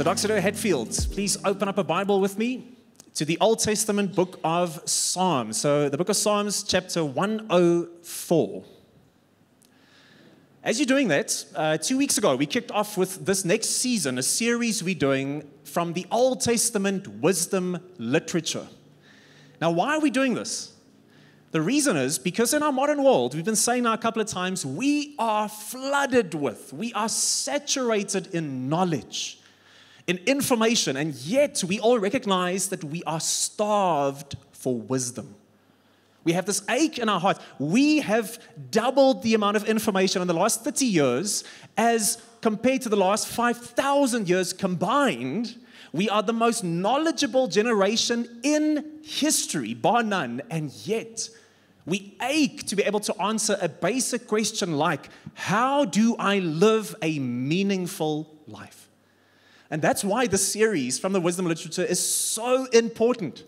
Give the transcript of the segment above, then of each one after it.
So Dr. Hatfield, please open up a Bible with me to the Old Testament book of Psalms. So the book of Psalms, chapter 104. As you're doing that, 2 weeks ago, we kicked off with this next season, a series we're doing from the Old Testament wisdom literature. Now, why are we doing this? The reason is because in our modern world, we've been saying now a couple of times, we are flooded with, we are saturated in knowledge, in information, and yet we all recognize that we are starved for wisdom. We have this ache in our heart. We have doubled the amount of information in the last 30 years as compared to the last 5,000 years combined. We are the most knowledgeable generation in history, bar none, and yet we ache to be able to answer a basic question like, how do I live a meaningful life? And that's why this series from the wisdom literature is so important.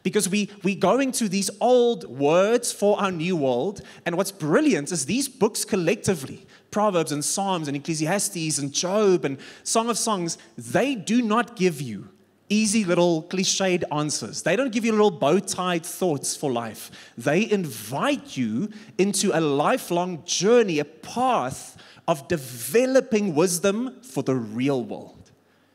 Because we're going to these old words for our new world. And what's brilliant is these books collectively, Proverbs and Psalms and Ecclesiastes and Job and Song of Songs, they do not give you easy little cliched answers. They don't give you little bow-tied thoughts for life. They invite you into a lifelong journey, a path of developing wisdom for the real world.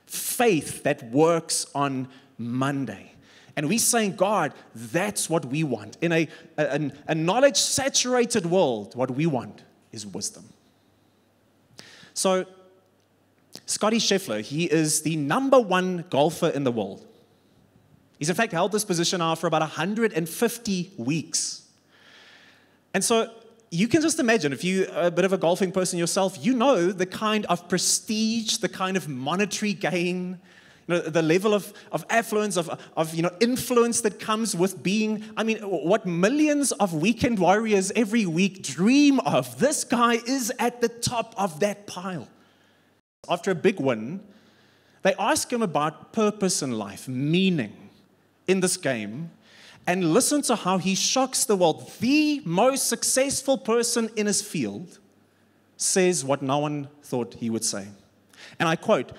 Faith that works on Monday. And we're saying, God, that's what we want. In a knowledge-saturated world, what we want is wisdom. So, Scottie Scheffler, he is the #1 golfer in the world. He's in fact held this position now for about 150 weeks. And so, you can just imagine, if you're a bit of a golfing person yourself, you know the kind of prestige, the kind of monetary gain, the level of affluence, of influence that comes with being, what millions of weekend warriors every week dream of. This guy is at the top of that pile. After a big win, they ask him about purpose in life, meaning in this game, and listen to how he shocks the world. The most successful person in his field says what no one thought he would say. And I quote,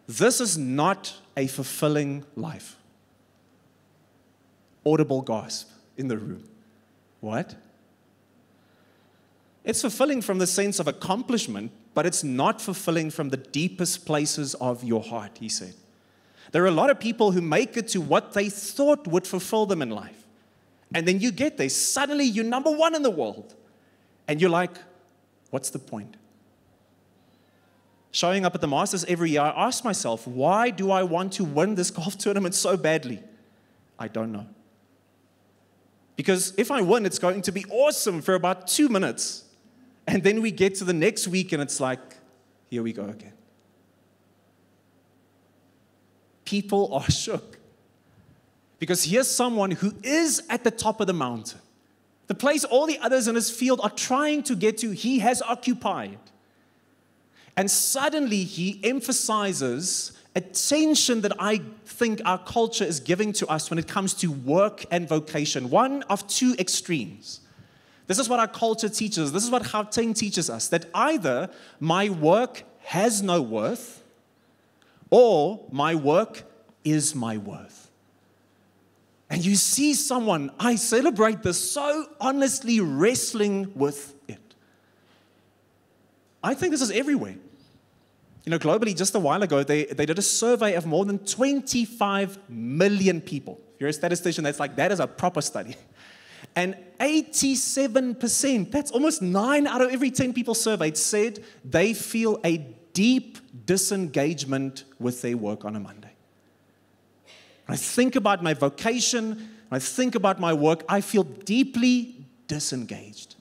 "This is not a fulfilling life." Audible gasp in the room. What? It's fulfilling from the sense of accomplishment, but it's not fulfilling from the deepest places of your heart, he said. There are a lot of people who make it to what they thought would fulfill them in life. And then you get there. Suddenly you're #1 in the world. And you're like, what's the point? Showing up at the Masters every year, I ask myself, why do I want to win this golf tournament so badly? I don't know. Because if I win, it's going to be awesome for about 2 minutes. And then we get to the next week and it's like, here we go again. People are shook. Because here's someone who is at the top of the mountain. The place all the others in his field are trying to get to, he has occupied. And suddenly he emphasizes a tension that I think our culture is giving to us when it comes to work and vocation. One of two extremes. This is what our culture teaches. This is what Gauteng teaches us. That either my work has no worth or my work is my worth. And you see someone, I celebrate this, so honestly wrestling with it. I think this is everywhere. Globally, just a while ago, they did a survey of more than 25 million people. If you're a statistician, that is a proper study. And 87%, that's almost 9 out of every 10 people surveyed, said they feel a deep disengagement with their work on a Monday. When I think about my vocation, when I think about my work, I feel deeply disengaged.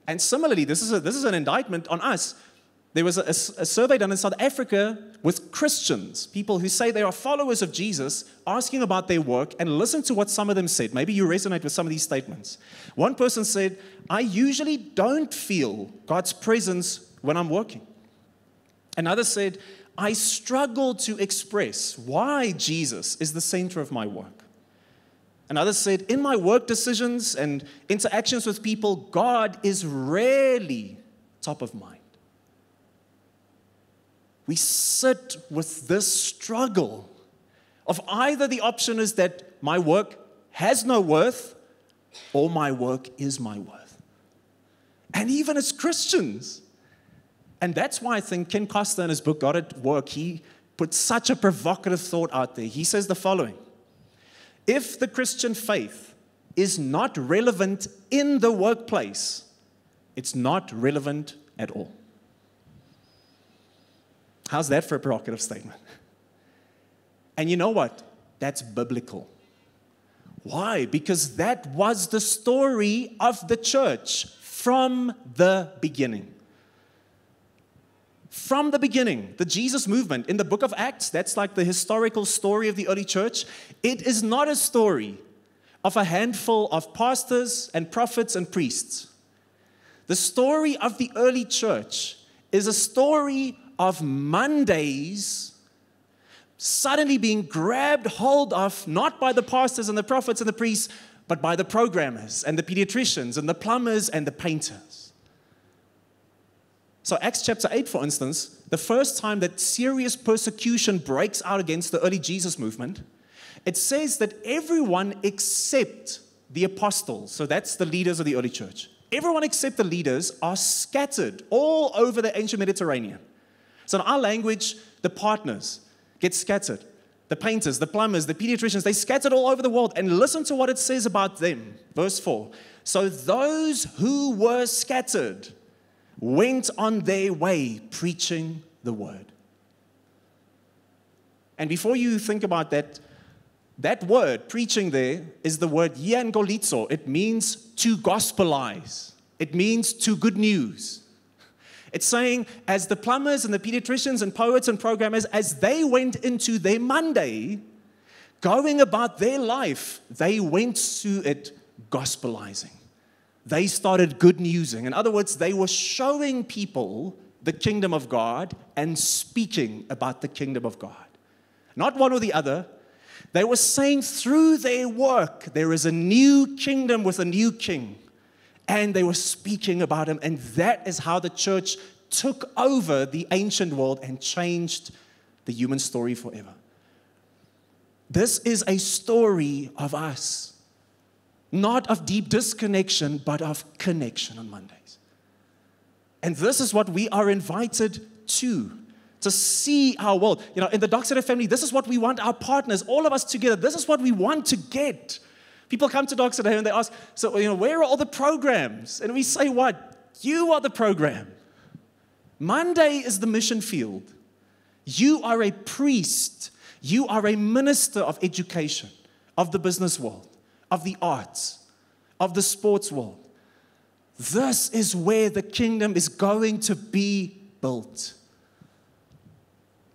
And similarly, this is an indictment on us. There was a survey done in South Africa with Christians, people who say they are followers of Jesus, asking about their work, and listen to what some of them said. Maybe you resonate with some of these statements. One person said, I usually don't feel God's presence when I'm working. Another said, I struggle to express why Jesus is the center of my work. Another said, in my work decisions and interactions with people, God is rarely top of mind. we sit with this struggle of either the option is that my work has no worth or my work is my worth. And even as Christians, and that's why I think Ken Costa in his book, God at Work, he put such a provocative thought out there. He says the following: if the Christian faith is not relevant in the workplace, it's not relevant at all. How's that for a provocative statement? And you know what? That's biblical. Why? Because that was the story of the church from the beginning. From the beginning, the Jesus movement in the book of Acts, that's like the historical story of the early church. It is not a story of a handful of pastors and prophets and priests. The story of the early church is a story of Mondays suddenly being grabbed hold of, not by the pastors and the prophets and the priests, but by the programmers and the pediatricians and the plumbers and the painters. So Acts chapter 8, for instance, the first time that serious persecution breaks out against the early Jesus movement, it says that everyone except the apostles, so that's the leaders of the early church, everyone except the leaders are scattered all over the ancient Mediterranean. So in our language, the partners get scattered. The painters, the plumbers, the pediatricians, they scattered all over the world. And listen to what it says about them. Verse 4. So those who were scattered went on their way preaching the word. And before you think about that, that word, preaching there, is the word evangelizzo. It means to gospelize. It means to good news. It's saying, as the plumbers and the pediatricians and poets and programmers, as they went into their Monday, going about their life, they went to it gospelizing. They started good newsing. In other words, they were showing people the kingdom of God and speaking about the kingdom of God. Not one or the other. They were saying through their work, there is a new kingdom with a new king. And they were speaking about him. And that is how the church took over the ancient world and changed the human story forever. This is a story of us. Not of deep disconnection, but of connection on Mondays. And this is what we are invited to see our world. You know, in the Doxeter family, this is what we want our partners, all of us together. This is what we want to get. People come to Doxeter and they ask, so, where are all the programs? And we say, what? You are the program. Monday is the mission field. You are a priest. You are a minister of education, of the business world, of the arts, of the sports world. This is where the kingdom is going to be built.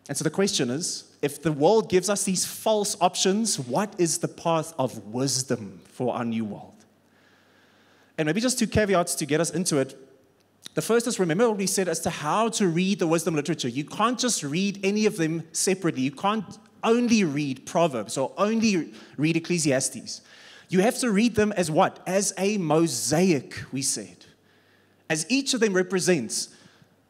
And so the question is, if the world gives us these false options, what is the path of wisdom for our new world? And maybe just two caveats to get us into it. The first is, remember what we said as to how to read the wisdom literature. You can't just read any of them separately. You can't only read Proverbs or only read Ecclesiastes. You have to read them as what? As a mosaic, we said. As each of them represents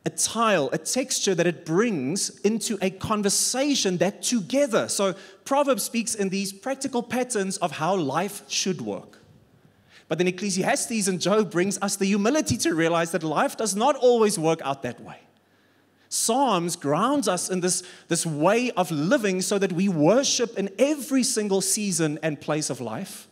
a tile, a texture that it brings into a conversation that together. So Proverbs speaks in these practical patterns of how life should work. But then Ecclesiastes and Job brings us the humility to realize that life does not always work out that way. Psalms grounds us in this way of living so that we worship in every single season and place of life.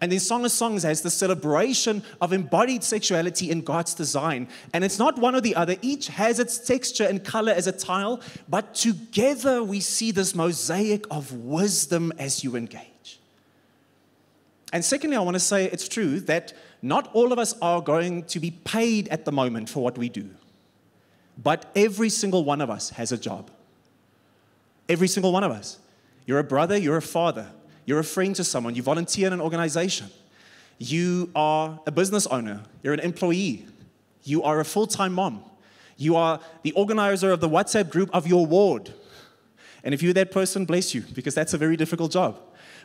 And then Song of Songs has the celebration of embodied sexuality in God's design. And it's not one or the other. Each has its texture and color as a tile, but together we see this mosaic of wisdom as you engage. And secondly, I want to say it's true that not all of us are going to be paid at the moment for what we do. But every single one of us has a job. Every single one of us. You're a brother, you're a father. You're a friend to someone. You volunteer in an organization. You are a business owner. You're an employee. You are a full-time mom. You are the organizer of the WhatsApp group of your ward. And if you're that person, bless you, because that's a very difficult job.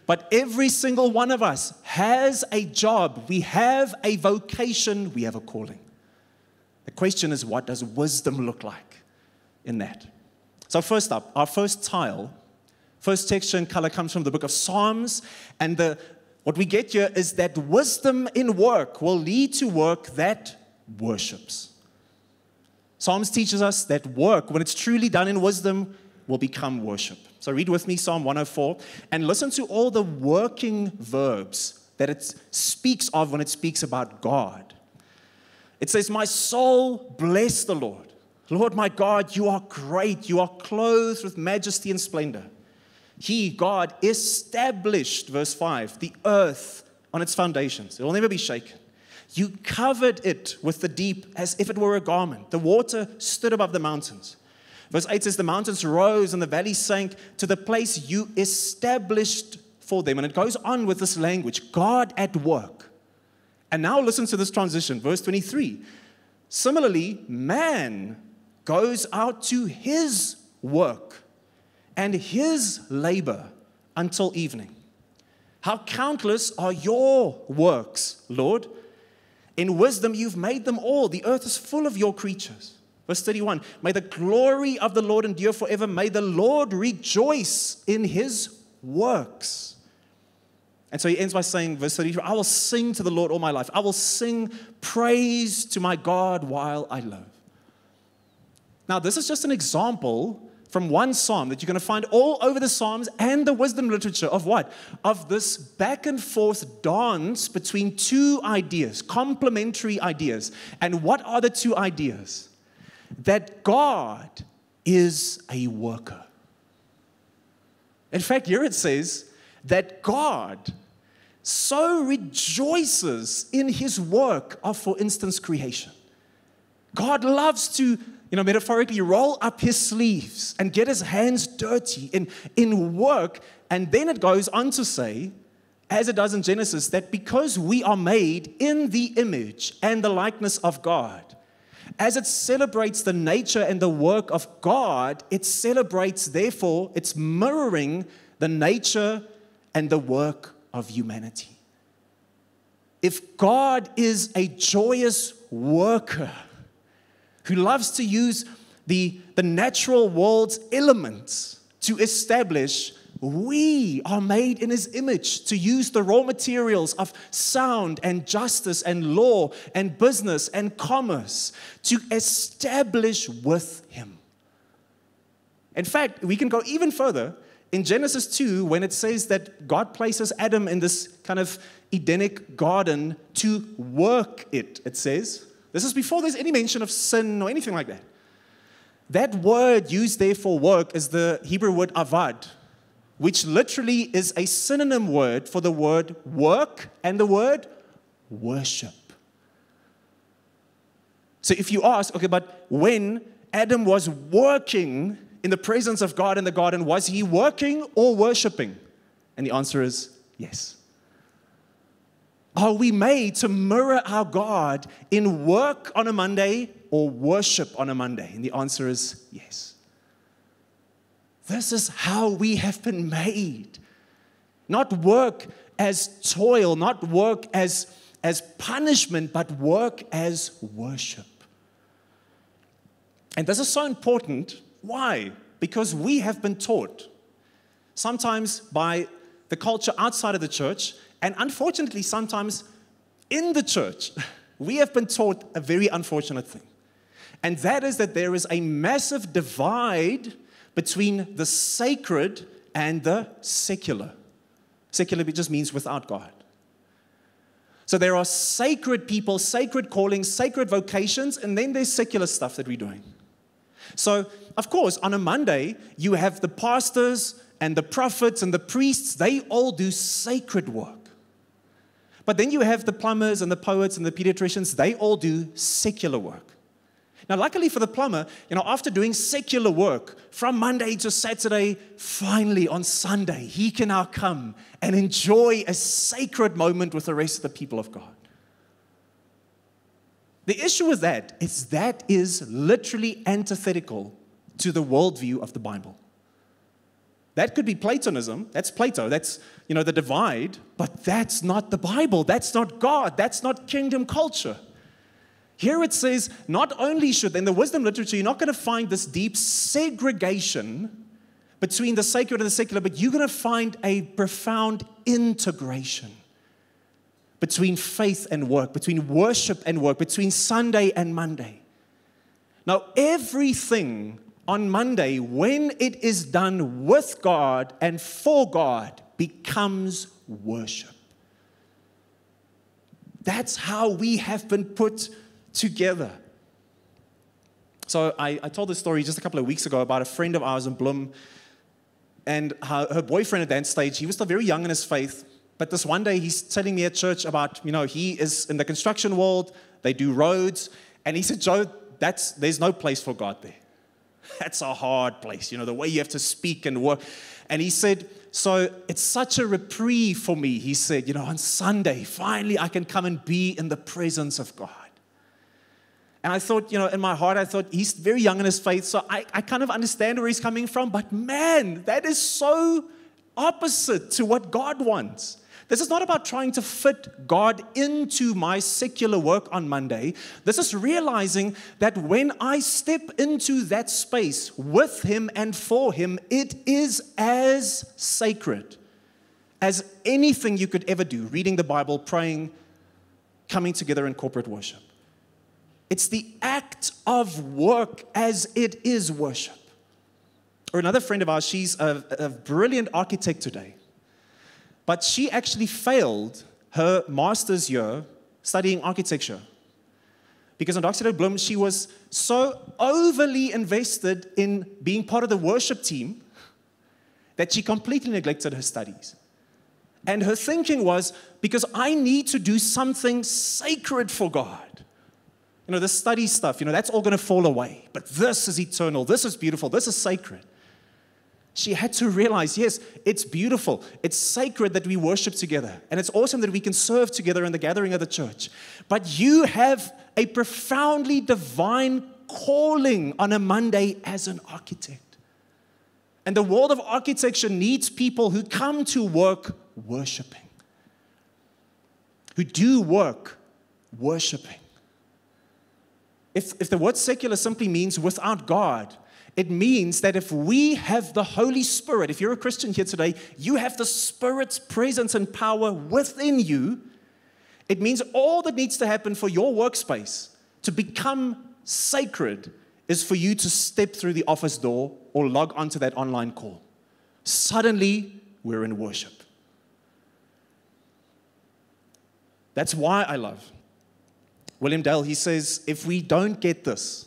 But every single one of us has a job. We have a vocation. We have a calling. The question is, what does wisdom look like in that? So So first up, our first tile, first texture and color comes from the book of Psalms. And what we get here is that wisdom in work will lead to work that worships. Psalms teaches us that work, when it's truly done in wisdom, will become worship. So read with me Psalm 104 and listen to all the working verbs that it speaks of when it speaks about God. It says, my soul, bless the Lord. Lord, my God, you are great. You are clothed with majesty and splendor. He, God, established, verse 5, the earth on its foundations. It will never be shaken. You covered it with the deep as if it were a garment. The water stood above the mountains. Verse 8 says, the mountains rose and the valleys sank to the place you established for them. And it goes on with this language, God at work. And now listen to this transition, verse 23. Similarly, man goes out to his work and his labor until evening. How countless are your works, Lord? In wisdom you've made them all. The earth is full of your creatures. Verse 31, may the glory of the Lord endure forever. May the Lord rejoice in his works. And so he ends by saying, verse 32, I will sing to the Lord all my life. I will sing praise to my God while I live. Now, this is just an example from one psalm that you're going to find all over the Psalms and the wisdom literature of what? Of this back and forth dance between two ideas, complementary ideas. And what are the two ideas? That God is a worker. In fact, here it says that God so rejoices in his work of, for instance, creation. God loves to, metaphorically roll up his sleeves and get his hands dirty in work. And then it goes on to say, as it does in Genesis, that because we are made in the image and the likeness of God, as it celebrates the nature and the work of God, it celebrates, therefore, it's mirroring the nature and the work of humanity. If God is a joyous worker who loves to use the natural world's elements to establish, we are made in his image to use the raw materials of sound and justice and law and business and commerce to establish with him. In fact, we can go even further in Genesis 2 when it says that God places Adam in this kind of Edenic garden to work it, it says. This is before there's any mention of sin or anything like that. That word used there for work is the Hebrew word avad, which literally is a synonym word for the word work and the word worship. So if you ask, okay, but when Adam was working in the presence of God in the garden, was he working or worshiping? And the answer is yes. Are we made to mirror our God in work on a Monday or worship on a Monday? And the answer is yes. This is how we have been made. Not work as toil, not work as punishment, but work as worship. And this is so important. Why? Because we have been taught, sometimes by the culture outside of the church, and unfortunately sometimes in the church, we have been taught a very unfortunate thing. And that is that there is a massive divide between the sacred and the secular. Secular just means without God. So there are sacred people, sacred callings, sacred vocations, and then there's secular stuff that we're doing. So, of course, on a Monday, you have the pastors and the prophets and the priests. They all do sacred work. But then you have the plumbers and the poets and the pediatricians. They all do secular work. Now, luckily for the plumber, after doing secular work from Monday to Saturday, finally on Sunday, he can now come and enjoy a sacred moment with the rest of the people of God. The issue with that is literally antithetical to the worldview of the Bible. That could be Platonism. That's Plato. That's, the divide. But that's not the Bible. That's not God. That's not kingdom culture. Here it says, not only should, in the wisdom literature, you're not going to find this deep segregation between the sacred and the secular, but you're going to find a profound integration between faith and work, between worship and work, between Sunday and Monday. Now, everything on Monday, when it is done with God and for God, becomes worship. That's how we have been put together. So I told this story just a couple of weeks ago about a friend of ours in Bloem, and her boyfriend at that stage, he was still very young in his faith, but this one day he's telling me at church about, he is in the construction world, they do roads, and he said, Joe, there's no place for God there. That's a hard place, the way you have to speak and work. And he said, so it's such a reprieve for me, he said, on Sunday, finally I can come and be in the presence of God. And I thought, in my heart, I thought, he's very young in his faith, so I kind of understand where he's coming from, but man, that is so opposite to what God wants. This is not about trying to fit God into my secular work on Monday. This is realizing that when I step into that space with Him and for Him, it is as sacred as anything you could ever do, reading the Bible, praying, coming together in corporate worship. It's the act of work as it is worship. Or another friend of ours, she's a brilliant architect today. But she actually failed her master's year studying architecture. Because on Dr. Bloem, she was so overly invested in being part of the worship team that she completely neglected her studies. And her thinking was, because I need to do something sacred for God. The study stuff, that's all going to fall away. But this is eternal. This is beautiful. This is sacred. She had to realize, yes, it's beautiful. It's sacred that we worship together. And it's awesome that we can serve together in the gathering of the church. But you have a profoundly divine calling on a Monday as an architect. And the world of architecture needs people who come to work worshiping. Who do work worshiping. If the word secular simply means without God, it means that if we have the Holy Spirit, if you're a Christian here today, you have the Spirit's presence and power within you. It means all that needs to happen for your workspace to become sacred is for you to step through the office door or log onto that online call. Suddenly, we're in worship. That's why I love William Dale. He says, if we don't get this,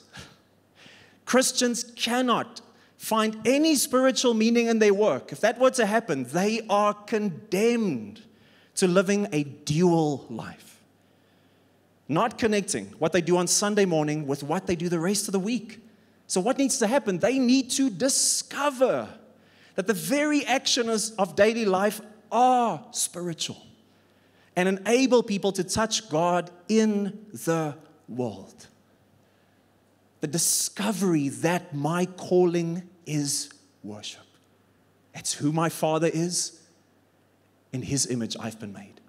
Christians cannot find any spiritual meaning in their work. If that were to happen, they are condemned to living a dual life. Not connecting what they do on Sunday morning with what they do the rest of the week. So what needs to happen? They need to discover that the very actions of daily life are spiritual and enable people to touch God in the world. The discovery that my calling is worship. It's who my Father is. In His image I've been made.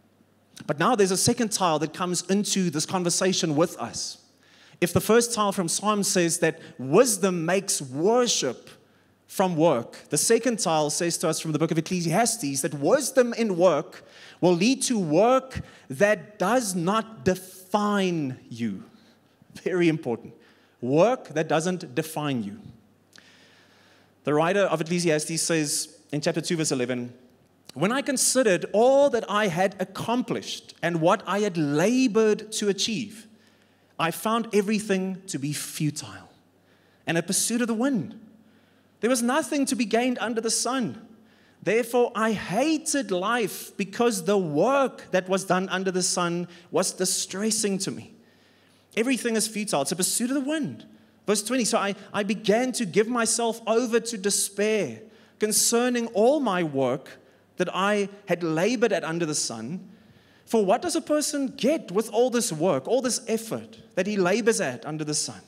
But now there's a second tile that comes into this conversation with us. If the first tile from Psalm says that wisdom makes worship from work, the second tile says to us from the book of Ecclesiastes that wisdom in work will lead to work that does not define you. Very important. Work that doesn't define you. The writer of Ecclesiastes says in chapter 2, verse 11, when I considered all that I had accomplished and what I had labored to achieve, I found everything to be futile and a pursuit of the wind. There was nothing to be gained under the sun. Therefore, I hated life because the work that was done under the sun was distressing to me. Everything is futile. It's a pursuit of the wind. Verse 20, so I began to give myself over to despair concerning all my work that I had labored at under the sun. For what does a person get with all this work, all this effort that he labors at under the sun?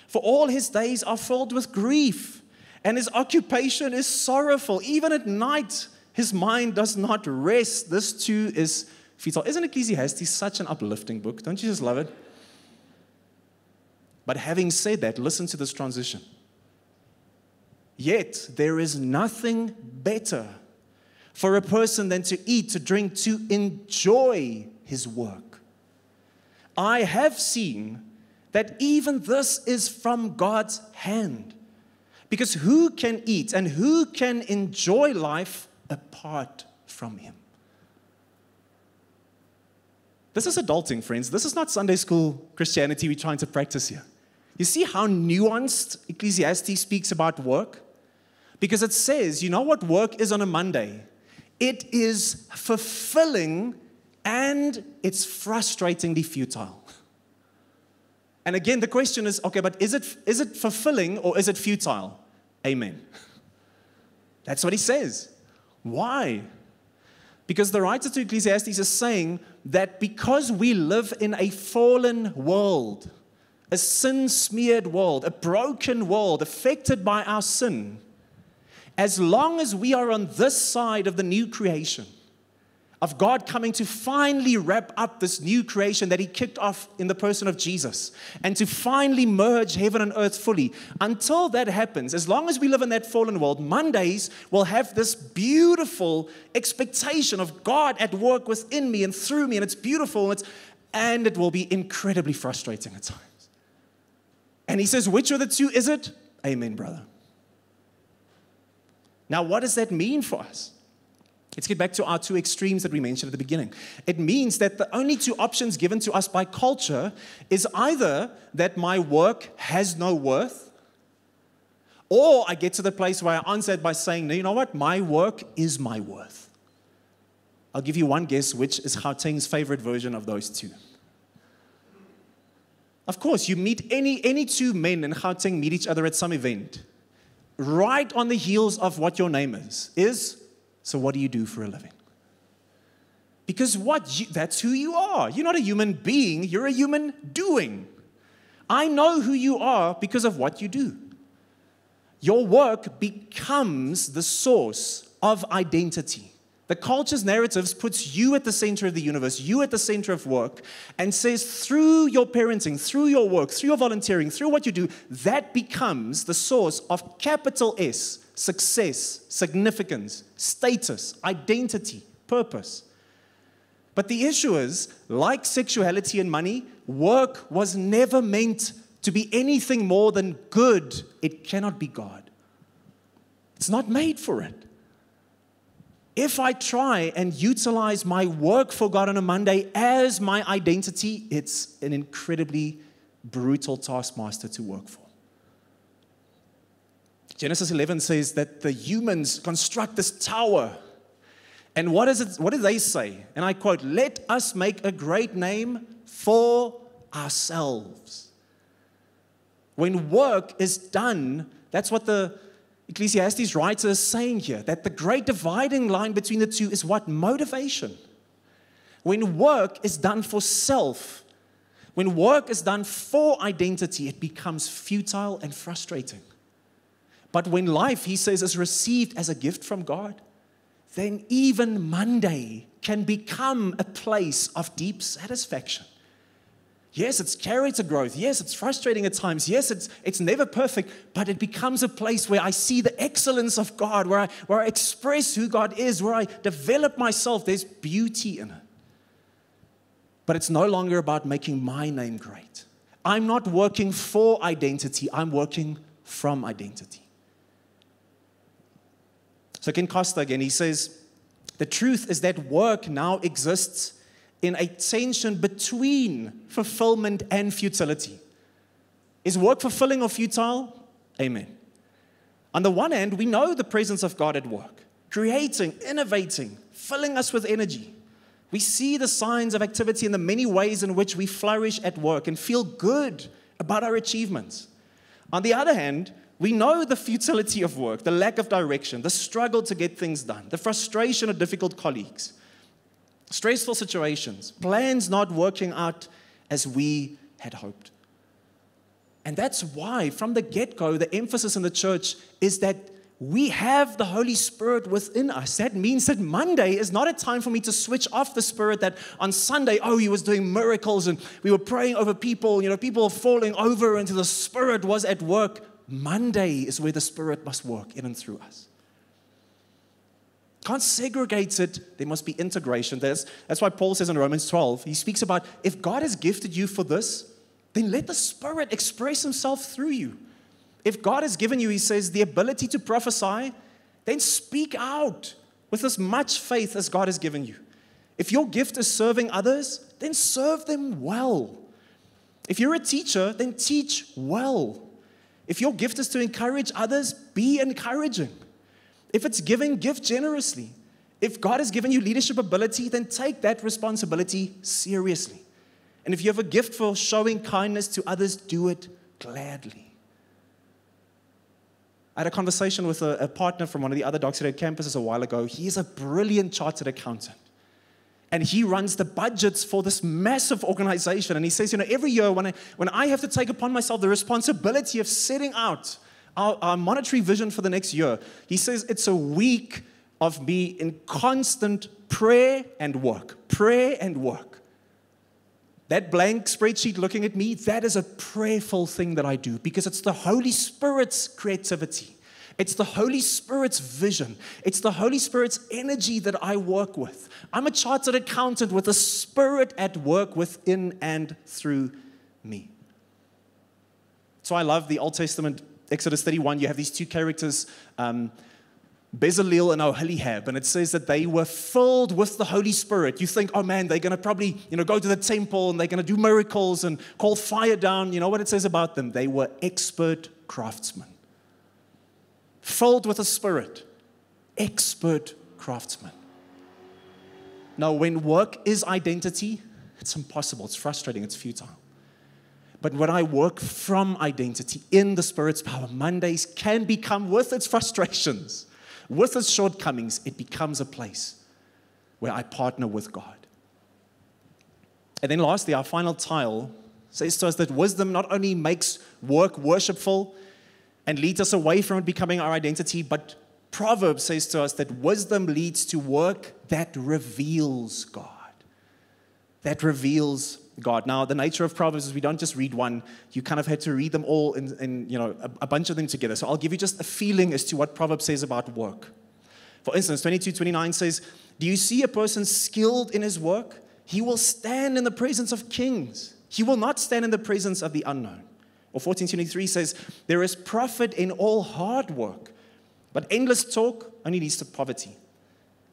For all his days are filled with grief, and his occupation is sorrowful. Even at night, his mind does not rest. This too is futile. Isn't Ecclesiastes such an uplifting book? Don't you just love it? But having said that, listen to this transition. Yet there is nothing better for a person than to eat, to drink, to enjoy his work. I have seen that even this is from God's hand. Because who can eat and who can enjoy life apart from Him? This is adulting, friends. This is not Sunday school Christianity we're trying to practice here. You see how nuanced Ecclesiastes speaks about work? Because it says, you know what work is on a Monday? It is fulfilling and it's frustratingly futile. And again, the question is, okay, but is it fulfilling or is it futile? Amen. That's what he says. Why? Because the writer to Ecclesiastes is saying that because we live in a fallen world, a sin-smeared world, a broken world affected by our sin, as long as we are on this side of the new creation, of God coming to finally wrap up this new creation that He kicked off in the person of Jesus, and to finally merge heaven and earth fully. Until that happens, as long as we live in that fallen world, Mondays will have this beautiful expectation of God at work within me and through me, and it's beautiful, and it will be incredibly frustrating at times. And he says, which of the two is it? Amen, brother. Now, what does that mean for us? Let's get back to our two extremes that we mentioned at the beginning. It means that the only two options given to us by culture is either that my work has no worth, or I get to the place where I answer it by saying, no, you know what? My work is my worth. I'll give you one guess, which is Gauteng's favorite version of those two. Of course, you meet any two men in Gauteng meet each other at some event. Right on the heels of what your name is, so what do you do for a living? Because that's who you are. You're not a human being, you're a human doing. I know who you are because of what you do. Your work becomes the source of identity. The culture's narratives puts you at the center of the universe, you at the center of work, and says through your parenting, through your work, through your volunteering, through what you do, that becomes the source of capital S, success, significance, status, identity, purpose. But the issue is, like sexuality and money, work was never meant to be anything more than good. It cannot be God. It's not made for it. If I try and utilize my work for God on a Monday as my identity, it's an incredibly brutal taskmaster to work for. Genesis 11 says that the humans construct this tower. And what do they say? And I quote, "Let us make a great name for ourselves." When work is done, that's what the Ecclesiastes writer is saying here, that the great dividing line between the two is what? Motivation. When work is done for self, when work is done for identity, it becomes futile and frustrating. But when life, he says, is received as a gift from God, then even Monday can become a place of deep satisfaction. Yes, it's character growth. Yes, it's frustrating at times. Yes, it's never perfect, but it becomes a place where I see the excellence of God, where I express who God is, where I develop myself. There's beauty in it. But it's no longer about making my name great. I'm not working for identity. I'm working from identity. So Ken Costa again, he says, the truth is that work now exists in a tension between fulfillment and futility. Is work fulfilling or futile? Amen. On the one hand, we know the presence of God at work, creating, innovating, filling us with energy. We see the signs of activity in the many ways in which we flourish at work and feel good about our achievements. On the other hand, we know the futility of work, the lack of direction, the struggle to get things done, the frustration of difficult colleagues, stressful situations, plans not working out as we had hoped. And that's why, from the get-go, the emphasis in the church is that we have the Holy Spirit within us. That means that Monday is not a time for me to switch off the Spirit, that on Sunday, He was doing miracles and we were praying over people, people falling over and the Spirit was at work. Monday is where the Spirit must work in and through us. Can't segregate it. There must be integration. That's why Paul says in Romans 12, he speaks about if God has gifted you for this, then let the Spirit express Himself through you. If God has given you, he says, the ability to prophesy, then speak out with as much faith as God has given you. If your gift is serving others, then serve them well. If you're a teacher, then teach well. If your gift is to encourage others, be encouraging. If it's giving, give generously. If God has given you leadership ability, then take that responsibility seriously. And if you have a gift for showing kindness to others, do it gladly. I had a conversation with a partner from one of the other Docs City campuses a while ago. He is a brilliant chartered accountant. And he runs the budgets for this massive organization. And he says, every year when I have to take upon myself the responsibility of setting out our monetary vision for the next year, he says it's a week of me in constant prayer and work. Prayer and work. That blank spreadsheet looking at me, that is a prayerful thing that I do because it's the Holy Spirit's creativity. It's the Holy Spirit's vision. It's the Holy Spirit's energy that I work with. I'm a chartered accountant with the Spirit at work within and through me. So I love the Old Testament, Exodus 31. You have these two characters, Bezalel and Oholiab, and it says that they were filled with the Holy Spirit. You think, oh man, they're going to probably, go to the temple and they're going to do miracles and call fire down. You know what it says about them? They were expert craftsmen. Filled with the Spirit, expert craftsmen. Now, when work is identity, it's impossible, it's frustrating, it's futile. But when I work from identity in the Spirit's power, Mondays can become, with its frustrations, with its shortcomings, it becomes a place where I partner with God. And then lastly, our final tile says to us that wisdom not only makes work worshipful and leads us away from it becoming our identity, but Proverbs says to us that wisdom leads to work that reveals God. That reveals God. Now, the nature of Proverbs is we don't just read one. You kind of had to read them all in a bunch of them together. So I'll give you just a feeling as to what Proverbs says about work. For instance, 22:29 says, do you see a person skilled in his work? He will stand in the presence of kings. He will not stand in the presence of the unknown. Or 14:23 says, there is profit in all hard work, but endless talk only leads to poverty.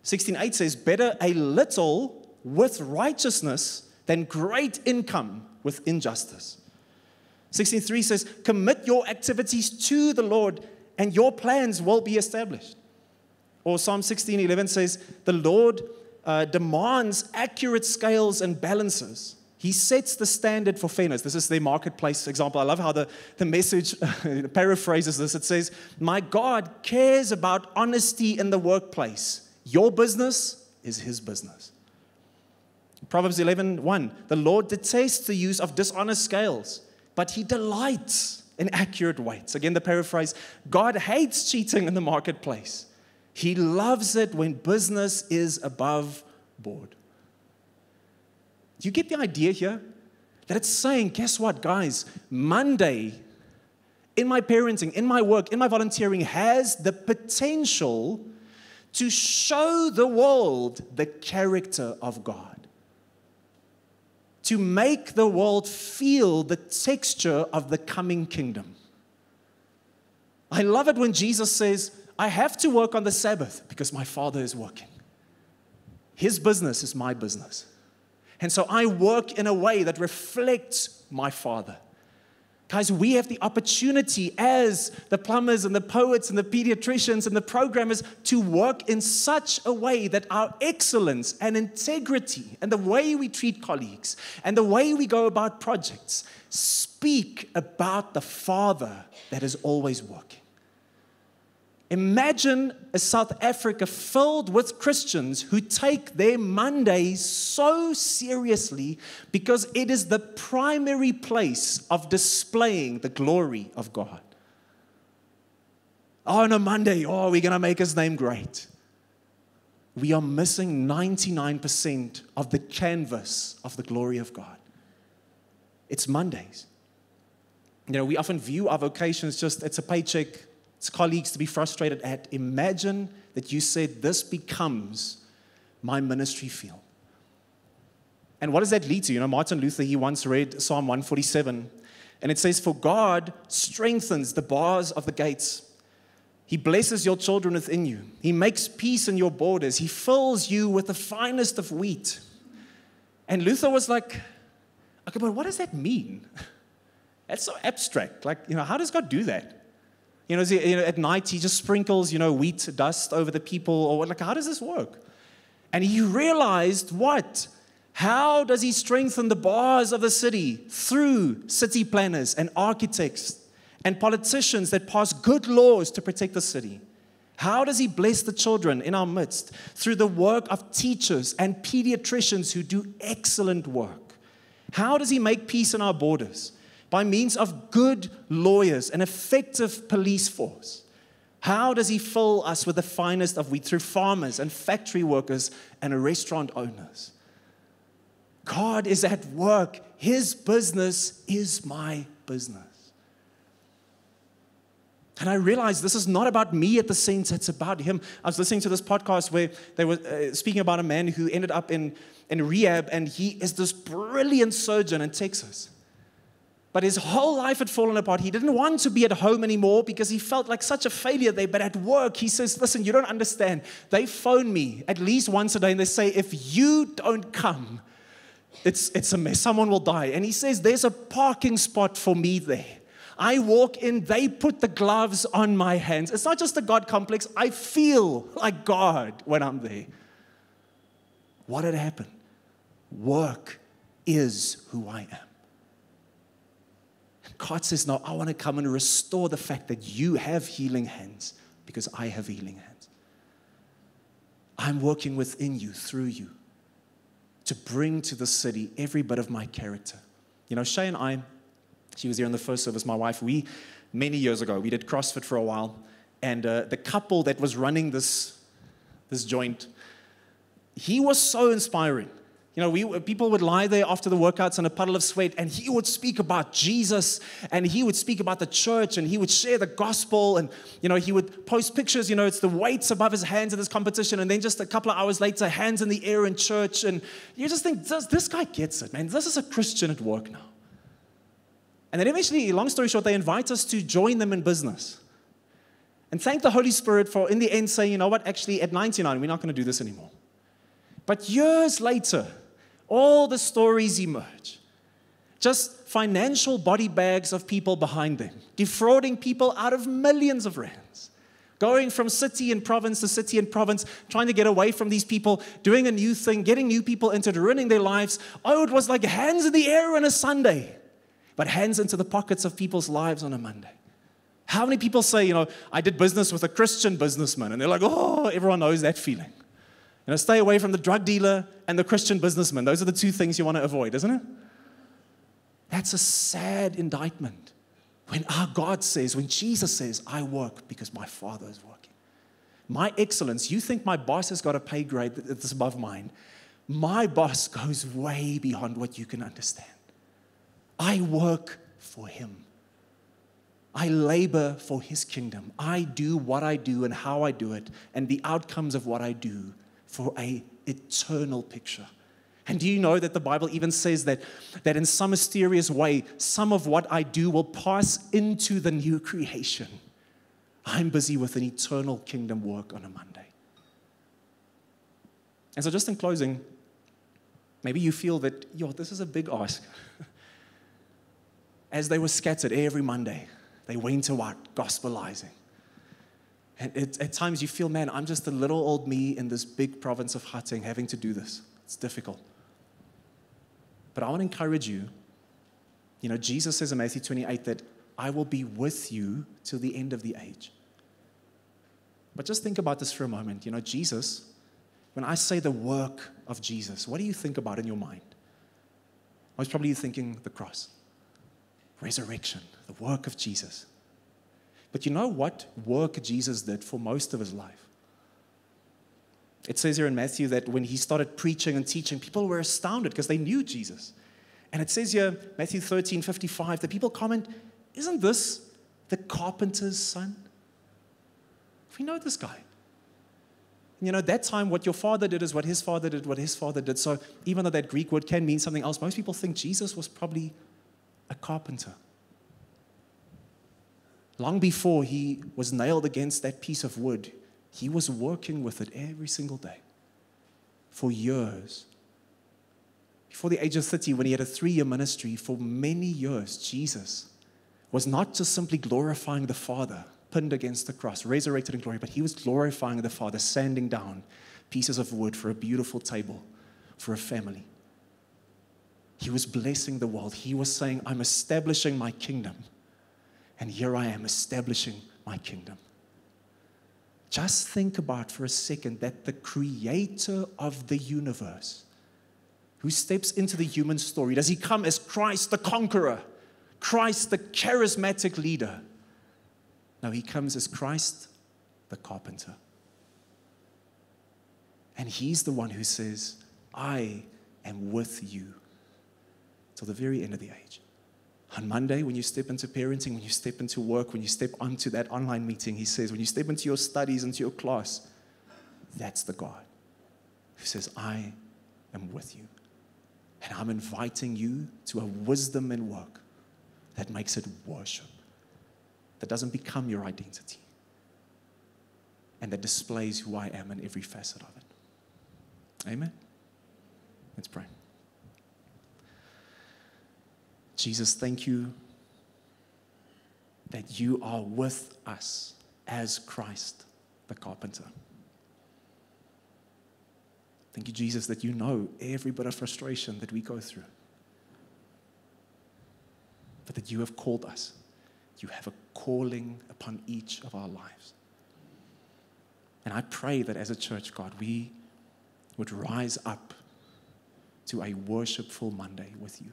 16:8 says, better a little with righteousness than great income with injustice. 16:3 says, commit your activities to the Lord and your plans will be established. Or Psalm 16:11 says, the Lord demands accurate scales and balances. He sets the standard for fairness. This is their marketplace example. I love how the message paraphrases this. It says, my God cares about honesty in the workplace. Your business is His business. Proverbs 11:1, the Lord detests the use of dishonest scales, but He delights in accurate weights. Again, the paraphrase, God hates cheating in the marketplace. He loves it when business is above board. Do you get the idea here? That it's saying, guess what, guys? Monday, in my parenting, in my work, in my volunteering, has the potential to show the world the character of God. To make the world feel the texture of the coming kingdom. I love it when Jesus says, I have to work on the Sabbath because my Father is working. His business is my business. And so I work in a way that reflects my Father. Guys, we have the opportunity as the plumbers and the poets and the pediatricians and the programmers to work in such a way that our excellence and integrity and the way we treat colleagues and the way we go about projects speak about the Father that is always working. Imagine a South Africa filled with Christians who take their Mondays so seriously because it is the primary place of displaying the glory of God. Oh, on a Monday, oh, we're going to make his name great. We are missing 99% of the canvas of the glory of God. It's Mondays. We often view our vocations just, it's a paycheck, it's colleagues to be frustrated at. Imagine that you said, this becomes my ministry field. And what does that lead to? Martin Luther, he once read Psalm 147, and it says, for God strengthens the bars of the gates. He blesses your children within you. He makes peace in your borders. He fills you with the finest of wheat. And Luther was like, okay, but what does that mean? That's so abstract. How does God do that? At night, he just sprinkles, wheat dust over the people. Or how does this work? And he realized what? How does he strengthen the bars of the city? Through city planners and architects and politicians that pass good laws to protect the city. How does he bless the children in our midst? Through the work of teachers and pediatricians who do excellent work. How does he make peace in our borders? By means of good lawyers, an effective police force. How does he fill us with the finest of wheat? Through farmers and factory workers and restaurant owners. God is at work. His business is my business. And I realized this is not about me at the sense, it's about him. I was listening to this podcast where they were speaking about a man who ended up in rehab, and he is this brilliant surgeon in Texas. But his whole life had fallen apart. He didn't want to be at home anymore because he felt like such a failure there. But at work, he says, listen, you don't understand. They phone me at least once a day, and they say, if you don't come, it's a mess. Someone will die. And he says, there's a parking spot for me there. I walk in, they put the gloves on my hands. It's not just a God complex. I feel like God when I'm there. What had happened? Work is who I am. And God says, no, I want to come and restore the fact that you have healing hands because I have healing hands. I'm working within you, through you, to bring to the city every bit of my character. Shay and I, she was here in the first service, my wife. Many years ago, we did CrossFit for a while. And the couple that was running this joint, he was so inspiring. People would lie there after the workouts in a puddle of sweat, and he would speak about Jesus, and he would speak about the church, and he would share the gospel, and, he would post pictures, it's the weights above his hands in this competition, and then just a couple of hours later, hands in the air in church, and you just think, this guy gets it, man. This is a Christian at work now. And then eventually, long story short, they invite us to join them in business. And thank the Holy Spirit for, in the end, saying, you know what, actually, at 99, we're not going to do this anymore. But years later, all the stories emerge. Just financial body bags of people behind them, defrauding people out of millions of rands. Going from city and province to city and province, trying to get away from these people, doing a new thing, getting new people into it, ruining their lives. Oh, it was like hands in the air on a Sunday, but hands into the pockets of people's lives on a Monday. How many people say, I did business with a Christian businessman, and they're like, oh, everyone knows that feeling. Stay away from the drug dealer and the Christian businessman. Those are the two things you want to avoid, isn't it? That's a sad indictment. When our God says, when Jesus says, I work because my Father is working. My excellence, you think my boss has got a pay grade that's above mine. My boss goes way beyond what you can understand. I work for him. I labor for his kingdom. I do what I do and how I do it and the outcomes of what I do for an eternal picture. And do you know that the Bible even says that in some mysterious way, some of what I do will pass into the new creation. I'm busy with an eternal kingdom work on a Monday. And so just in closing, maybe you feel that, this is a big ask. As they were scattered every Monday, they went out gospelizing. And at times you feel, man, I'm just a little old me in this big province of Gauteng having to do this. It's difficult. But I want to encourage you. Jesus says in Matthew 28 that I will be with you till the end of the age. But just think about this for a moment. Jesus, when I say the work of Jesus, what do you think about in your mind? Most probably you're thinking the cross. Resurrection, the work of Jesus. But you know what work Jesus did for most of his life? It says here in Matthew that when he started preaching and teaching, people were astounded because they knew Jesus. And it says here, Matthew 13:55, the people comment, isn't this the carpenter's son? We know this guy. You know, at that time, what your father did is what his father did, what his father did. So even though that Greek word can mean something else, most people think Jesus was probably a carpenter. Long before he was nailed against that piece of wood, he was working with it every single day for years. Before the age of 30, when he had a 3-year ministry, for many years, Jesus was not just simply glorifying the Father, pinned against the cross, resurrected in glory, but he was glorifying the Father, sanding down pieces of wood for a beautiful table for a family. He was blessing the world. He was saying, I'm establishing my kingdom. And here I am establishing my kingdom. Just think about for a second that the creator of the universe, who steps into the human story, does he come as Christ the conqueror, Christ the charismatic leader? No, he comes as Christ the carpenter. And he's the one who says, I am with you till the very end of the age. On Monday, when you step into parenting, when you step into work, when you step onto that online meeting, he says, when you step into your studies, into your class, that's the God who says, I am with you. And I'm inviting you to a wisdom and work that makes it worship, that doesn't become your identity, and that displays who I am in every facet of it. Amen? Let's pray. Jesus, thank you that you are with us as Christ the carpenter. Thank you, Jesus, that you know every bit of frustration that we go through, but that you have called us. You have a calling upon each of our lives. And I pray that as a church, God, we would rise up to a worshipful Monday with you.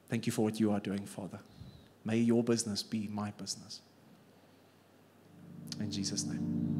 Thank you for what you are doing, Father. May your business be my business. In Jesus' name.